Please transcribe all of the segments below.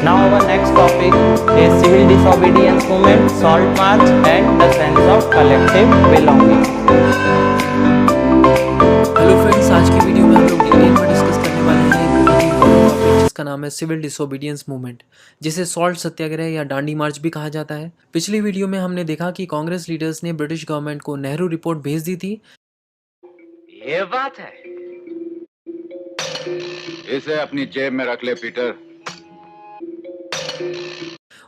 Now our next topic is civil disobedience movement, salt march and the sense of collective belonging. Hello friends, आज की video में हम लोग detail में discuss करने वाले हैं एक बहुत ही इम्पोर्टेंट टॉपिक जिसका नाम है सिविल डिसोबीडियंस मूवमेंट, जिसे सॉल्ट सत्याग्रह या डांडी मार्च भी कहा जाता है। पिछली वीडियो में हमने देखा कि कांग्रेस लीडर्स ने ब्रिटिश गवर्नमेंट को नेहरू रिपोर्ट भेज दी थी। ये बात है, इसे अपनी जेब में रख ले पीटर।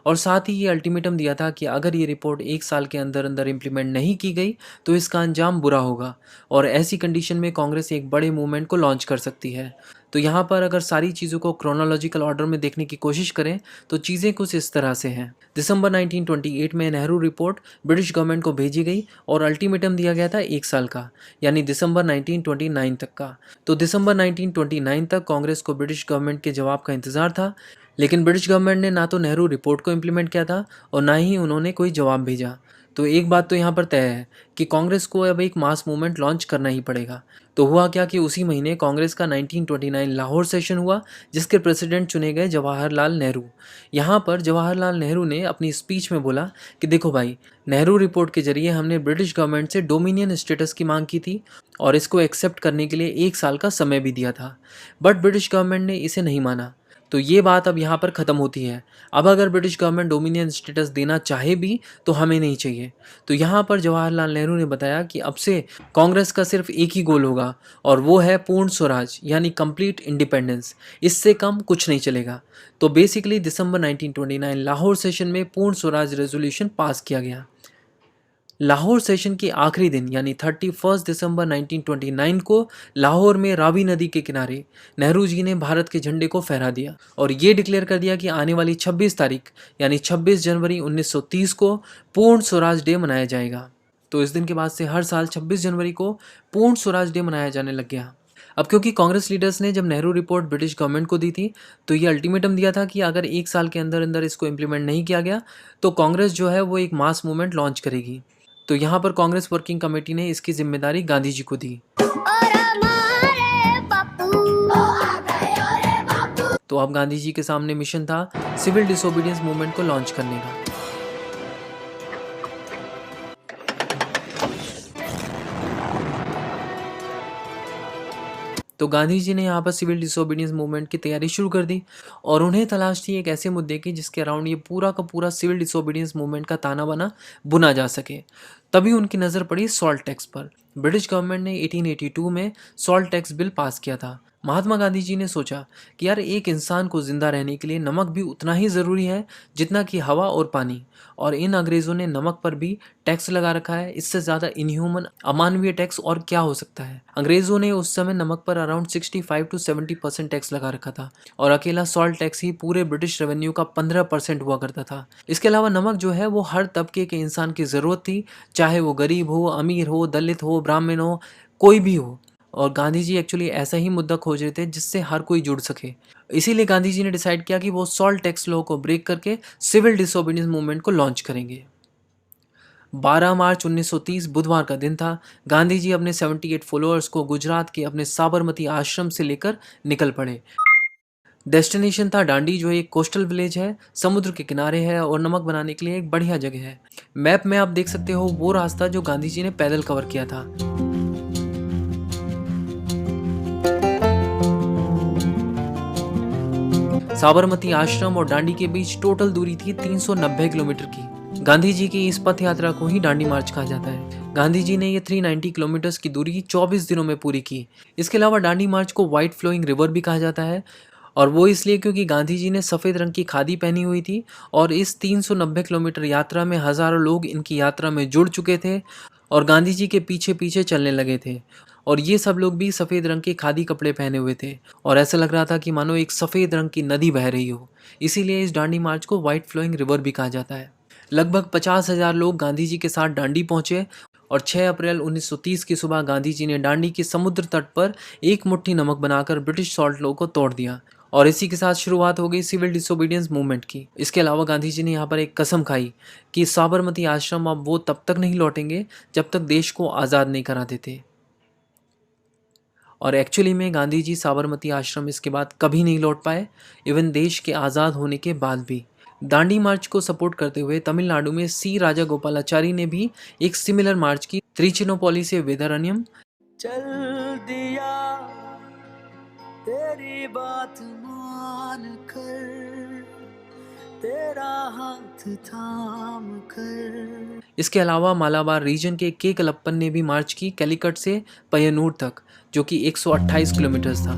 और साथ ही ये अल्टीमेटम दिया था कि अगर ये रिपोर्ट 1 साल के अंदर अंदर इम्प्लीमेंट नहीं की गई तो इसका अंजाम बुरा होगा और ऐसी कंडीशन में कांग्रेस एक बड़े मूवमेंट को लॉन्च कर सकती है। तो यहाँ पर अगर सारी चीज़ों को क्रोनोलॉजिकल ऑर्डर में देखने की कोशिश करें तो चीज़ें कुछ इस तरह से हैं। दिसंबर 1928 में नेहरू रिपोर्ट ब्रिटिश गवर्नमेंट को भेजी गई और अल्टीमेटम दिया गया था 1 साल का, यानी दिसंबर 1929 तक का। तो दिसंबर 1929 तक कांग्रेस को ब्रिटिश गवर्नमेंट के जवाब का इंतज़ार था, लेकिन ब्रिटिश गवर्नमेंट ने ना तो नेहरू रिपोर्ट को इम्प्लीमेंट किया था और ना ही उन्होंने कोई जवाब भेजा। तो एक बात तो यहाँ पर तय है कि कांग्रेस को अब एक मास मूवमेंट लॉन्च करना ही पड़ेगा। तो हुआ क्या कि उसी महीने कांग्रेस का 1929 लाहौर सेशन हुआ, जिसके प्रेसिडेंट चुने गए जवाहरलाल नेहरू। यहाँ पर जवाहरलाल नेहरू ने अपनी स्पीच में बोला कि देखो भाई, नेहरू रिपोर्ट के जरिए हमने ब्रिटिश गवर्नमेंट से डोमिनियन स्टेटस की मांग की थी और इसको एक्सेप्ट करने के लिए 1 साल का समय भी दिया था, बट ब्रिटिश गवर्नमेंट ने इसे नहीं माना। तो ये बात अब यहाँ पर ख़त्म होती है। अब अगर ब्रिटिश गवर्नमेंट डोमिनियन स्टेटस देना चाहे भी तो हमें नहीं चाहिए। तो यहाँ पर जवाहरलाल नेहरू ने बताया कि अब से कांग्रेस का सिर्फ एक ही गोल होगा और वो है पूर्ण स्वराज, यानी कंप्लीट इंडिपेंडेंस। इससे कम कुछ नहीं चलेगा। तो बेसिकली दिसंबर 1929 लाहौर सेशन में पूर्ण स्वराज रेजोल्यूशन पास किया गया। लाहौर सेशन के आखिरी दिन यानी 31 दिसंबर 1929 को लाहौर में रावी नदी के किनारे नेहरू जी ने भारत के झंडे को फहरा दिया और ये डिक्लेयर कर दिया कि आने वाली 26 तारीख यानी 26 जनवरी 1930 को पूर्ण स्वराज डे मनाया जाएगा। तो इस दिन के बाद से हर साल 26 जनवरी को पूर्ण स्वराज डे मनाया जाने लग गया। अब क्योंकि कांग्रेस लीडर्स ने जब नेहरू रिपोर्ट ब्रिटिश गवर्नमेंट को दी थी तो ये अल्टीमेटम दिया था कि अगर 1 साल के अंदर अंदर इसको इम्प्लीमेंट नहीं किया गया तो कांग्रेस जो है वो एक मास मूवमेंट लॉन्च करेगी। तो यहाँ पर कांग्रेस वर्किंग कमेटी ने इसकी जिम्मेदारी गांधी जी को दी। तो अब गांधी जी के सामने मिशन था सिविल डिसोबीडियंस मूवमेंट को लॉन्च करने का। तो गांधी जी ने यहाँ पर सिविल डिसोबीडियंस मूवमेंट की तैयारी शुरू कर दी और उन्हें तलाश थी एक ऐसे मुद्दे की जिसके अराउंड ये पूरा का पूरा सिविल डिसोबीडियंस मूवमेंट का ताना बाना बुना जा सके। तभी उनकी नज़र पड़ी सॉल्ट टैक्स पर। ब्रिटिश गवर्नमेंट ने 1882 में सॉल्ट टैक्स बिल पास किया था। महात्मा गांधी जी ने सोचा कि यार, एक इंसान को जिंदा रहने के लिए नमक भी उतना ही ज़रूरी है जितना कि हवा और पानी, और इन अंग्रेज़ों ने नमक पर भी टैक्स लगा रखा है। इससे ज़्यादा इनह्यूमन अमानवीय टैक्स और क्या हो सकता है। अंग्रेज़ों ने उस समय नमक पर अराउंड 65 to 70% टैक्स लगा रखा था और अकेला सॉल्ट टैक्स ही पूरे ब्रिटिश रेवेन्यू का 15% हुआ करता था। इसके अलावा नमक जो है वो हर तबके के इंसान की ज़रूरत थी, चाहे वो गरीब हो, अमीर हो, दलित हो, ब्राह्मण हो, कोई भी हो। और गांधी जी एक्चुअली ऐसा ही मुद्दा खोज रहे थे जिससे हर कोई जुड़ सके। इसीलिए गांधी जी ने डिसाइड किया कि वो सॉल्ट टैक्स लॉ को ब्रेक करके सिविल डिसोबीडियंस मूवमेंट को लॉन्च करेंगे। 12 मार्च 1930 बुधवार का दिन था। गांधी जी अपने 78 फॉलोअर्स को गुजरात के अपने साबरमती आश्रम से लेकर निकल पड़े। डेस्टिनेशन था डांडी, जो एक कोस्टल विलेज है, समुद्र के किनारे है और नमक बनाने के लिए एक बढ़िया जगह है। मैप में आप देख सकते हो वो रास्ता जो गांधी जी ने पैदल कवर किया था। साबरमती आश्रम और डांडी के बीच टोटल दूरी थी 390 किलोमीटर की। गांधी जी की इस पथ यात्रा को ही डांडी मार्च कहा जाता है। गांधी जी ने ये 390 किलोमीटर की दूरी 24 दिनों में पूरी की। इसके अलावा डांडी मार्च को व्हाइट फ्लोइंग रिवर भी कहा जाता है, और वो इसलिए क्योंकि गांधी जी ने सफ़ेद रंग की खादी पहनी हुई थी और इस 390 किलोमीटर यात्रा में हज़ारों लोग इनकी यात्रा में जुड़ चुके थे और गांधी जी के पीछे पीछे चलने लगे थे। और ये सब लोग भी सफ़ेद रंग के खादी कपड़े पहने हुए थे और ऐसा लग रहा था कि मानो एक सफ़ेद रंग की नदी बह रही हो। इसीलिए इस डांडी मार्च को व्हाइट फ्लोइंग रिवर भी कहा जाता है। लगभग 50,000 लोग गांधी जी के साथ डांडी पहुंचे और 6 अप्रैल 1930 की सुबह गांधी जी ने डांडी के समुद्र तट पर एक मुट्ठी नमक बनाकर ब्रिटिश सॉल्ट लॉ को तोड़ दिया और इसी के साथ शुरुआत हो गई सिविल डिसोबीडियंस मूवमेंट की। इसके अलावा गांधी जी ने यहाँ पर एक कसम खाई कि साबरमती आश्रम अब वो तब तक नहीं लौटेंगे जब तक देश को आज़ाद नहीं करा देते। और एक्चुअली में गांधी जी साबरमती आश्रम इसके बाद कभी नहीं लौट पाए, इवन देश के आज़ाद होने के बाद भी। दांडी मार्च को सपोर्ट करते हुए तमिलनाडु में सी राजागोपालाचारी ने भी एक सिमिलर मार्च की, त्रिचिनोपोली से वेदारण्यम। चल दिया तेरी बात मान कर, तेरा हाथ थाम कर। इसके अलावा मालाबार रीजन के के कलप्पन ने भी मार्च की कैलिकट से पय्यनूर तक, जो कि 128 किलोमीटर था।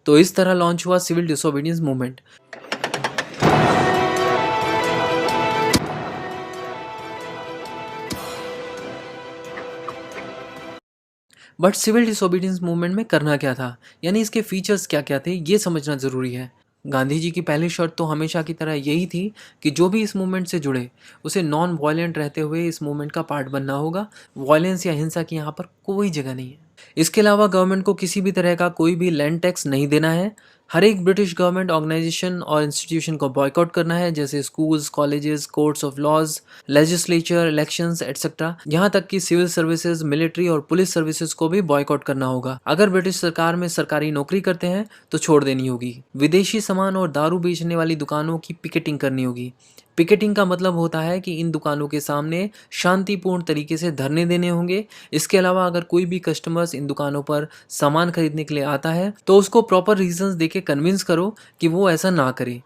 तो इस तरह लॉन्च हुआ civil disobedience movement. But civil disobedience movement में करना क्या था, यानी इसके फीचर्स क्या क्या थे, ये समझना ज़रूरी है। गांधी जी की पहली शर्त तो हमेशा की तरह यही थी कि जो भी इस मूवमेंट से जुड़े उसे नॉन वायलेंट रहते हुए इस मूवमेंट का पार्ट बनना होगा। वायलेंस या हिंसा की यहाँ पर कोई जगह नहीं है। इसके अलावा गवर्नमेंट को किसी भी तरह का कोई भी लैंड टैक्स नहीं देना है। हर एक ब्रिटिश गवर्नमेंट ऑर्गेनाइजेशन और इंस्टीट्यूशन को बॉयकॉट करना है, जैसे schools, colleges, courts of laws, legislature, elections etcetera. यहाँ तक कि सिविल सर्विसेज, मिलिट्री और पुलिस सर्विसेज को भी बॉयकॉट करना होगा। अगर ब्रिटिश सरकार में सरकारी नौकरी करते हैं तो छोड़ देनी होगी। विदेशी सामान और दारू बेचने वाली दुकानों की पिकेटिंग करनी होगी। पिकेटिंग का मतलब होता है कि इन दुकानों के सामने शांतिपूर्ण तरीके से धरने देने होंगे। इसके अलावा अगर कोई भी कस्टमर्स इन दुकानों पर सामान खरीदने के लिए आता है तो उसको प्रॉपर रीजंस देके कन्विंस करो कि वो ऐसा ना करे।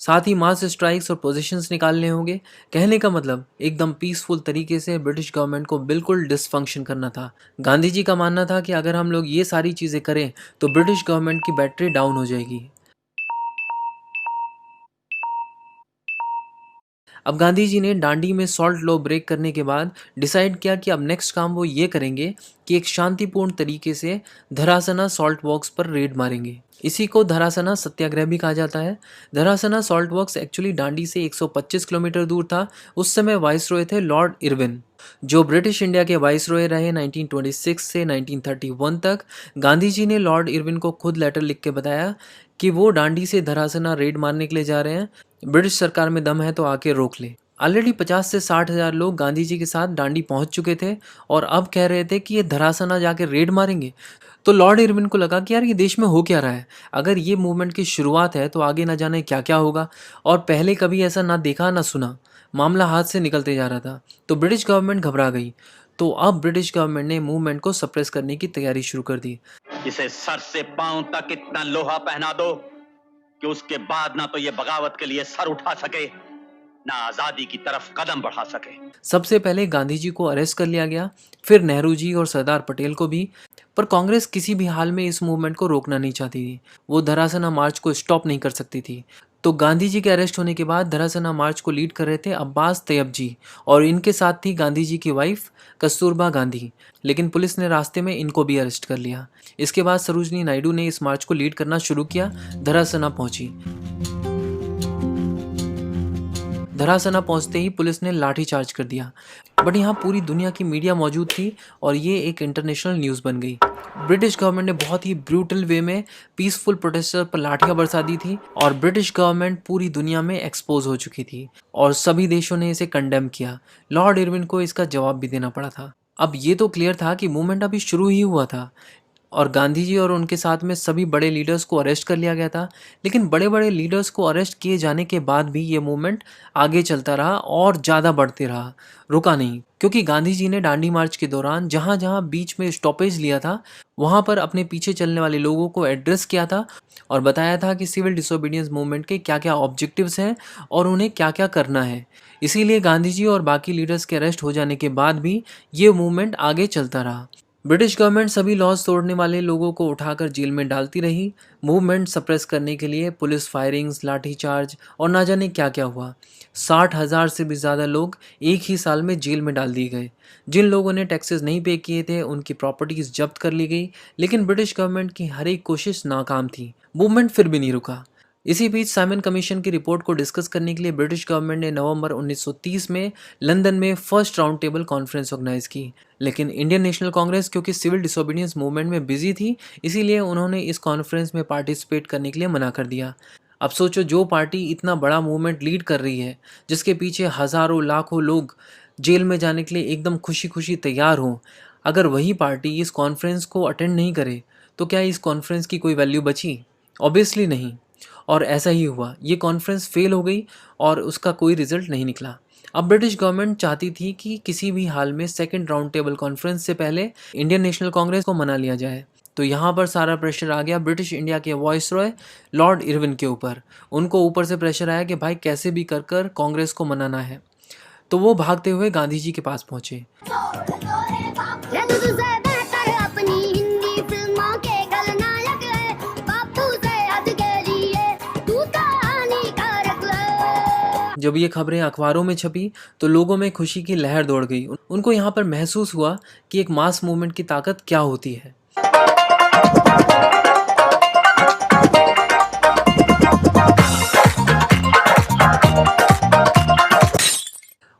साथ ही मास स्ट्राइक्स और पोजीशंस निकालने होंगे। कहने का मतलब एकदम पीसफुल तरीके से ब्रिटिश गवर्नमेंट को बिल्कुल डिसफंक्शन करना था। गांधी जी का मानना था कि अगर हम लोग ये सारी चीज़ें करें तो ब्रिटिश गवर्नमेंट की बैटरी डाउन हो जाएगी। अब गांधी जी ने दांडी में सॉल्ट लॉ ब्रेक करने के बाद डिसाइड किया कि अब नेक्स्ट काम वो ये करेंगे कि एक शांतिपूर्ण तरीके से धरासना सॉल्ट वर्क्स पर रेड मारेंगे। इसी को धरासना सत्याग्रह भी कहा जाता है। Dharasana salt works actually Dandi से 125 किलोमीटर दूर था। उस समय वाइसरॉय थे लॉर्ड इरविन, जो ब्रिटिश इंडिया के वाइसरॉय रहे 1926 से 1931 तक। गांधी जी ने लॉर्ड इरविन को खुद लेटर लिख के बताया कि वो दांडी से धरासना रेड मारने के लिए जा रहे हैं, ब्रिटिश सरकार में दम है तो आके रोक ले। ऑलरेडी 50 से 60 हज़ार लोग गांधी जी के साथ दांडी पहुंच चुके थे और अब कह रहे थे कि ये धरासना जाके रेड मारेंगे। तो लॉर्ड इरविन को लगा कि यार ये देश में हो क्या रहा है, अगर ये मूवमेंट की शुरुआत है तो आगे ना जाने क्या क्या होगा, और पहले कभी ऐसा ना देखा ना सुना। मामला हाथ से निकलते जा रहा था। तो ब्रिटिश गवर्नमेंट घबरा गई। तो अब ब्रिटिश गवर्नमेंट ने मूवमेंट को सप्रेस करने की तैयारी शुरू कर दी। इसे सर से पांव तक इतना लोहा पहना दो कि उसके बाद ना तो ये बगावत के लिए सर उठा सके, ना आजादी की तरफ कदम बढ़ा सके। सबसे पहले गांधी जी को अरेस्ट कर लिया गया, फिर नेहरू जी और सरदार पटेल को भी। पर कांग्रेस किसी भी हाल में इस मूवमेंट को रोकना नहीं चाहती थी। वो धरासना मार्च को स्टॉप नहीं कर सकती थी। तो गांधी जी के अरेस्ट होने के बाद धरासना मार्च को लीड कर रहे थे अब्बास तैयब जी, और इनके साथ थी गांधी जी की वाइफ कस्तूरबा गांधी। लेकिन पुलिस ने रास्ते में इनको भी अरेस्ट कर लिया। इसके बाद सरोजनी नायडू ने इस मार्च को लीड करना शुरू किया। धरासना पहुंची। धरासना पहुंचते ही पुलिस ने लाठीचार्ज कर दिया। बट यहाँ पूरी दुनिया की मीडिया मौजूद थी और ये एक इंटरनेशनल न्यूज़ बन गई। ब्रिटिश गवर्नमेंट ने बहुत ही ब्रूटल वे में पीसफुल प्रोटेस्टर पर लाठियां बरसा दी थी और ब्रिटिश गवर्नमेंट पूरी दुनिया में एक्सपोज हो चुकी थी और सभी देशों ने इसे कंडेम किया। लॉर्ड इरविन को इसका जवाब भी देना पड़ा था। अब ये तो क्लियर था कि मूवमेंट अभी शुरू ही हुआ था और गांधी जी और उनके साथ में सभी बड़े लीडर्स को अरेस्ट कर लिया गया था। लेकिन बड़े बड़े लीडर्स को अरेस्ट किए जाने के बाद भी ये मूवमेंट आगे चलता रहा और ज़्यादा बढ़ते रहा, रुका नहीं। क्योंकि गांधी जी ने दांडी मार्च के दौरान जहाँ जहाँ बीच में स्टॉपेज लिया था वहाँ पर अपने पीछे चलने वाले लोगों को एड्रेस किया था और बताया था कि सिविल डिसोबीडियंस मूवमेंट के क्या क्या ऑब्जेक्टिव्स हैं और उन्हें क्या क्या करना है। इसीलिए गांधी जी और बाकी लीडर्स के अरेस्ट हो जाने के बाद भी ये मूवमेंट आगे चलता रहा। ब्रिटिश गवर्नमेंट सभी लॉज तोड़ने वाले लोगों को उठाकर जेल में डालती रही। मूवमेंट सप्रेस करने के लिए पुलिस फायरिंग्स, लाठीचार्ज और ना जाने क्या क्या हुआ। 60,000 से भी ज़्यादा लोग एक ही साल में जेल में डाल दिए गए। जिन लोगों ने टैक्सेस नहीं पे किए थे उनकी प्रॉपर्टीज जब्त कर ली गई। लेकिन ब्रिटिश गवर्नमेंट की हर एक कोशिश नाकाम थी। मूवमेंट फिर भी नहीं रुका। इसी बीच साइमन कमीशन की रिपोर्ट को डिस्कस करने के लिए ब्रिटिश गवर्नमेंट ने नवंबर 1930 में लंदन में first round table conference organize की। लेकिन इंडियन नेशनल कांग्रेस क्योंकि सिविल डिसोबीडियंस मूवमेंट में बिजी थी, इसीलिए उन्होंने इस कॉन्फ्रेंस में पार्टिसिपेट करने के लिए मना कर दिया। अब सोचो, जो पार्टी इतना बड़ा मूवमेंट लीड कर रही है, जिसके पीछे हज़ारों लाखों लोग जेल में जाने के लिए एकदम खुशी खुशी तैयार हों, अगर वही पार्टी इस कॉन्फ्रेंस को अटेंड नहीं करे तो क्या इस कॉन्फ्रेंस की कोई वैल्यू बची? ऑब्वियसली नहीं। और ऐसा ही हुआ, ये कॉन्फ्रेंस फेल हो गई और उसका कोई रिजल्ट नहीं निकला। अब ब्रिटिश गवर्नमेंट चाहती थी कि किसी भी हाल में सेकंड राउंड टेबल कॉन्फ्रेंस से पहले इंडियन नेशनल कांग्रेस को मना लिया जाए। तो यहाँ पर सारा प्रेशर आ गया ब्रिटिश इंडिया के वॉइसरॉय लॉर्ड इरविन के ऊपर। उनको ऊपर से प्रेशर आया कि भाई कैसे भी कर कर कांग्रेस को मनाना है। तो वो भागते हुए गांधी जी के पास पहुँचे। जब ये खबरें अखबारों में छपी तो लोगों में खुशी की लहर दौड़ गई। उनको यहाँ पर महसूस हुआ कि एक मास मूवमेंट की ताकत क्या होती है।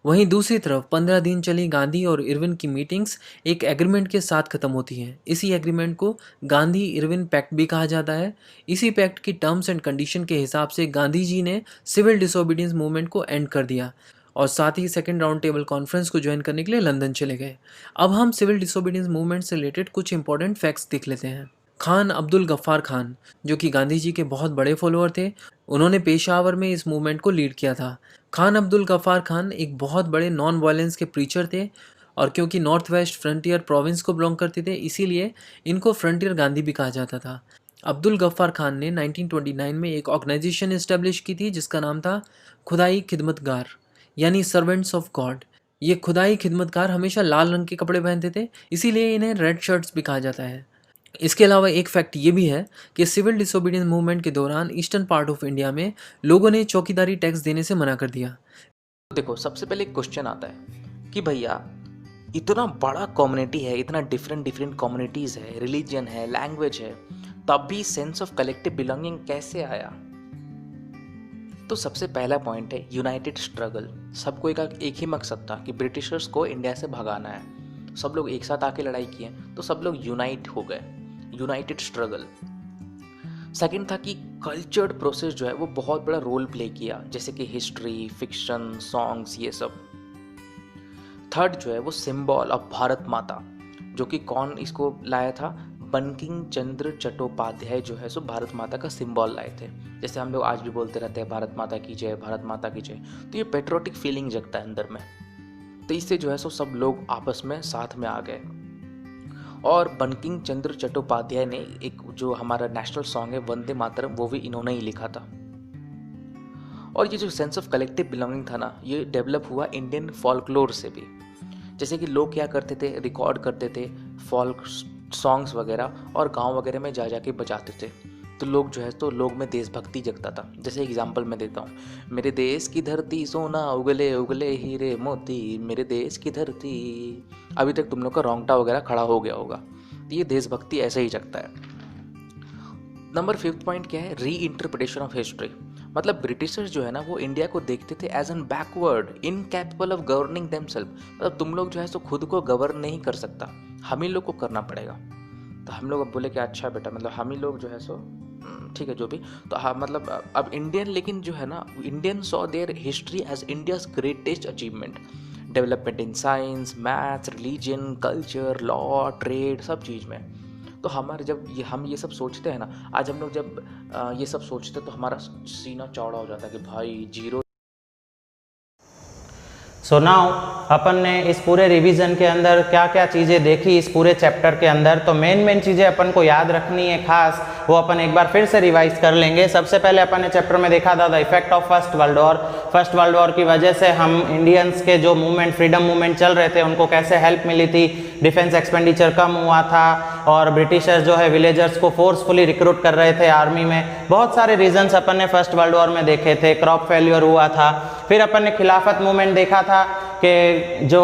वहीं दूसरी तरफ 15 दिन चली गांधी और इरविन की मीटिंग्स एक एग्रीमेंट के साथ खत्म होती हैं। इसी एग्रीमेंट को गांधी इरविन पैक्ट भी कहा जाता है। इसी पैक्ट की टर्म्स एंड कंडीशन के हिसाब से गांधी जी ने सिविल डिसोबीडियंस मूवमेंट को एंड कर दिया और साथ ही सेकंड राउंड टेबल कॉन्फ्रेंस को ज्वाइन करने के लिए लंदन चले गए। अब हम सिविल डिसोबीडियंस मूवमेंट से रिलेटेड कुछ इंपॉर्टेंट फैक्ट्स देख लेते हैं। खान अब्दुल गफ्फार खान, जो कि गांधी जी के बहुत बड़े फॉलोअर थे, उन्होंने पेशावर में इस मूवमेंट को लीड किया था। खान अब्दुल गफ्फार खान एक बहुत बड़े नॉन वायलेंस के प्रीचर थे और क्योंकि नॉर्थ वेस्ट फ्रंटियर प्रोविंस को बिलोंग करते थे, इसीलिए इनको फ्रंटियर गांधी भी कहा जाता था। अब्दुल गफ्फार खान ने 1929 में एक ऑर्गेनाइजेशन इस्टेब्लिश की थी जिसका नाम था खुदाई खिदमतगार, यानी सर्वेंट्स ऑफ गॉड। ये खुदाई खिदमतगार हमेशा लाल रंग के कपड़े पहनते थे, इसीलिए इन्हें रेड शर्ट्स भी कहा जाता है। इसके अलावा एक फैक्ट ये भी है कि सिविल डिसोबीडियंस मूवमेंट के दौरान ईस्टर्न पार्ट ऑफ इंडिया में लोगों ने चौकीदारी टैक्स देने से मना कर दिया। देखो, सबसे पहले एक क्वेश्चन आता है कि भैया इतना बड़ा कम्युनिटी है, इतना डिफरेंट कम्युनिटीज़ है, रिलीजन है, लैंग्वेज है, तब भी सेंस ऑफ कलेक्टिव बिलोंगिंग कैसे आया? तो सबसे पहला पॉइंट है यूनाइटेड स्ट्रगल। सबको एक ही मकसद था कि ब्रिटिशर्स को इंडिया से भगाना है। सब लोग एक साथ आके लड़ाई किए तो सब लोग यूनाइट हो गए, यूनाइटेड स्ट्रगल। सेकंड था कि कल्चर्ड प्रोसेस जो है वो बहुत बड़ा रोल प्ले किया, जैसे कि हिस्ट्री, फिक्शन, सॉन्ग्स, ये सब। थर्ड जो है वो सिंबल ऑफ भारत माता, जो कि कौन इसको लाया था? बंकिम चंद्र चट्टोपाध्याय जो है सो भारत माता का सिंबल लाए थे। जैसे हम लोग आज भी बोलते रहते हैं भारत माता की जय, भारत माता की जय, तो ये पेट्रियोटिक फीलिंग जगता है अंदर में। तो इससे जो है सो सब लोग आपस में साथ में आ गए। और बंकिम चंद्र चट्टोपाध्याय ने एक जो हमारा नेशनल सॉन्ग है वंदे मातरम, वो भी इन्होंने ही लिखा था। और ये जो सेंस ऑफ कलेक्टिव बिलोंगिंग था ना, ये डेवलप हुआ इंडियन फॉल्कलोर से भी। जैसे कि लोग क्या करते थे, रिकॉर्ड करते थे फॉल्क सॉन्ग्स वगैरह और गांव वगैरह में जा के बजाते थे। तो लोग जो है तो लोग में देशभक्ति जगता था। जैसे एग्जांपल मैं देता हूँ, मेरे देश की धरती सोना उगले उगले हीरे मोती, मेरे देश की धरती। अभी तक तुम लोग का रोंगटा वगैरह खड़ा हो गया होगा। तो ये देशभक्ति ऐसे ही जगता है। नंबर 5 पॉइंट क्या है? Reinterpretation of history. मतलब ब्रिटिशर्स जो है ना वो इंडिया को देखते थे as an backward, incapable of governing themself. मतलब तुम लोग जो है सो खुद को गवर्न नहीं कर सकता, हम ही लोग को करना पड़ेगा। तो हम लोग अब बोले कि अच्छा बेटा, मतलब हम ही लोग जो है सो ठीक है जो भी। तो हाँ, मतलब अब इंडियन, लेकिन जो है ना Indian saw their history as India's greatest achievement, development in science, maths, religion, culture, law, trade, सब चीज़ में। तो हमारे जब हम ये सब सोचते हैं ना, आज हम लोग जब ये सब सोचते हैं तो हमारा सीना चौड़ा हो जाता है कि भाई जीरो। सो नाउ अपन ने इस पूरे रिवीजन के अंदर क्या क्या चीज़ें देखी इस पूरे चैप्टर के अंदर, तो मेन चीज़ें अपन को याद रखनी है खास, वो अपन एक बार फिर से रिवाइज कर लेंगे। सबसे पहले अपन ने चैप्टर में देखा था the effect of first world war. First world war की वजह से हम इंडियंस के जो मूवमेंट, फ्रीडम मूवमेंट चल रहे थे, उनको कैसे हेल्प मिली थी, डिफेंस एक्सपेंडिचर कम हुआ था और ब्रिटिशर्स जो है विलेजर्स को फोर्सफुली रिक्रूट कर रहे थे आर्मी में। बहुत सारे रीजन्स अपन ने फर्स्ट वर्ल्ड वॉर में देखे थे। क्रॉप फेल्यूर हुआ था। फिर अपन ने खिलाफत मूवमेंट देखा था कि जो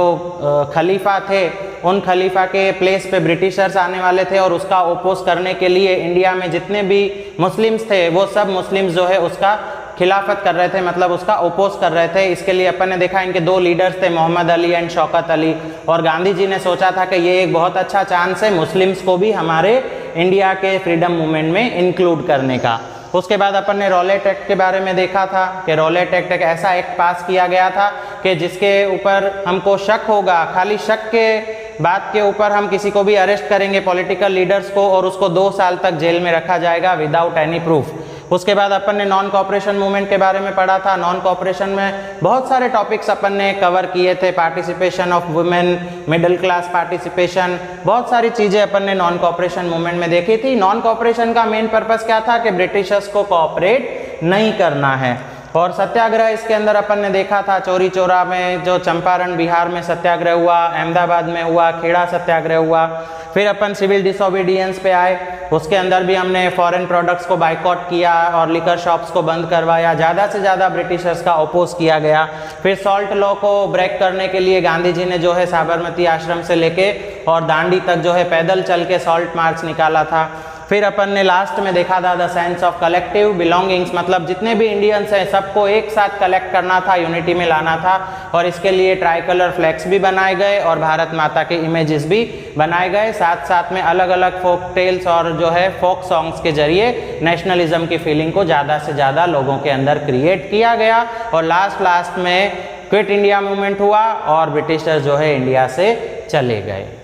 खलीफा थे, उन खलीफा के प्लेस पे ब्रिटिशर्स आने वाले थे और उसका ओपोज करने के लिए इंडिया में जितने भी मुस्लिम्स थे वो सब मुस्लिम्स जो है उसका खिलाफत कर रहे थे, मतलब उसका ओपोज कर रहे थे। इसके लिए अपन ने देखा इनके 2 लीडर्स थे, मोहम्मद अली एंड शौकत अली। और गांधी जी ने सोचा था कि ये एक बहुत अच्छा चांस है मुस्लिम्स को भी हमारे इंडिया के फ्रीडम मूवमेंट में इंक्लूड करने का। उसके बाद अपन ने रॉलेट एक्ट के बारे में देखा था कि रॉलेट एक्ट एक ऐसा एक्ट पास किया गया था कि जिसके ऊपर हमको शक होगा, खाली शक के बात के ऊपर हम किसी को भी अरेस्ट करेंगे पॉलिटिकल लीडर्स को और उसको 2 साल तक जेल में रखा जाएगा विदाउट एनी प्रूफ। उसके बाद अपन ने नॉन कॉपरेशन मूवमेंट के बारे में पढ़ा था। नॉन कॉपरेशन में बहुत सारे टॉपिक्स अपन ने कवर किए थे, participation of women, middle class participation, बहुत सारी चीज़ें अपन ने नॉन कॉपरेशन मूवमेंट में देखी थी। नॉन कॉपरेशन का मेन पर्पस क्या था कि ब्रिटिशर्स को कॉपरेट नहीं करना है। और सत्याग्रह इसके अंदर अपन ने देखा था, चौरी चौरा में जो चंपारण बिहार में सत्याग्रह हुआ, अहमदाबाद में हुआ, खेड़ा सत्याग्रह हुआ। फिर अपन सिविल डिसोबीडियंस पे आए, उसके अंदर भी हमने फॉरेन प्रोडक्ट्स को बाइकआउट किया और लिकर शॉप्स को बंद करवाया, ज़्यादा से ज़्यादा ब्रिटिशर्स का अपोज किया गया। फिर सॉल्ट लॉ को ब्रेक करने के लिए गांधी जी ने जो है साबरमती आश्रम से लेके और दांडी तक जो है पैदल चल के सॉल्ट मार्च निकाला था। फिर अपन ने लास्ट में देखा था the sense of collective belongings, मतलब जितने भी इंडियंस हैं सबको एक साथ कलेक्ट करना था, यूनिटी में लाना था और इसके लिए ट्राई कलर फ्लैग्स भी बनाए गए और भारत माता के इमेजेस भी बनाए गए। साथ साथ में अलग अलग फोक टेल्स और जो है फोक सॉन्ग्स के जरिए नेशनलिज्म की फीलिंग को ज़्यादा से ज़्यादा लोगों के अंदर क्रिएट किया गया और लास्ट में क्विट इंडिया मूवमेंट हुआ और ब्रिटिशर्स जो है इंडिया से चले गए।